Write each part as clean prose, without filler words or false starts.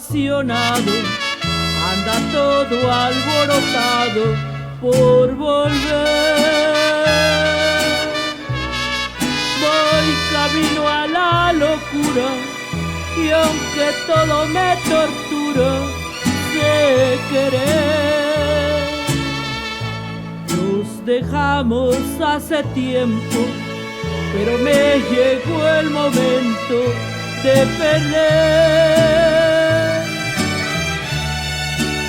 apasionado, anda todo alborotado por volver. Voy camino a la locura y aunque todo me tortura, sé querer. Nos dejamos hace tiempo, pero me llegó el momento de perder.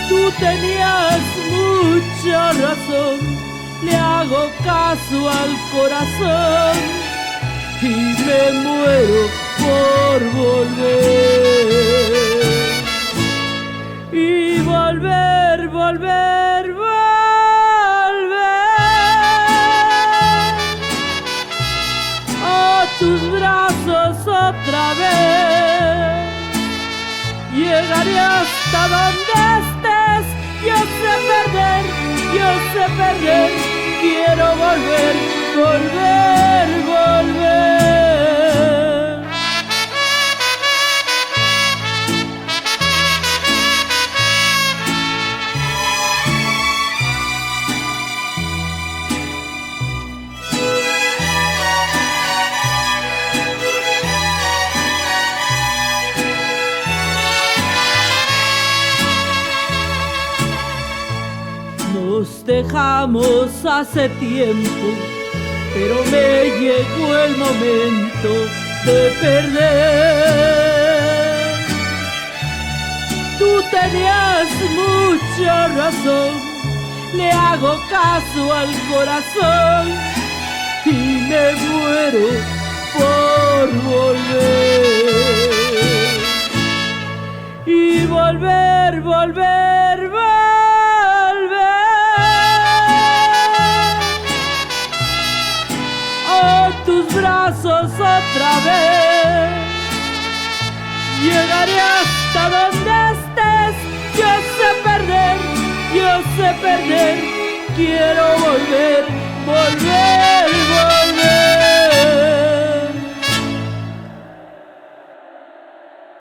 Tú tenías mucha razón, le hago caso al corazón y me muero por volver. Y volver, volver, volver a tus brazos otra vez. Llegaré hasta donde estés, yo sé perder, quiero volver, volver, volver. Nos dejamos hace tiempo, pero me llegó el momento de perder. Tú tenías mucha razón, le hago caso al corazón y me muero por volver. Y volver, volver, volver tus brazos otra vez. Llegaré hasta donde estés, yo sé perder, quiero volver, volver.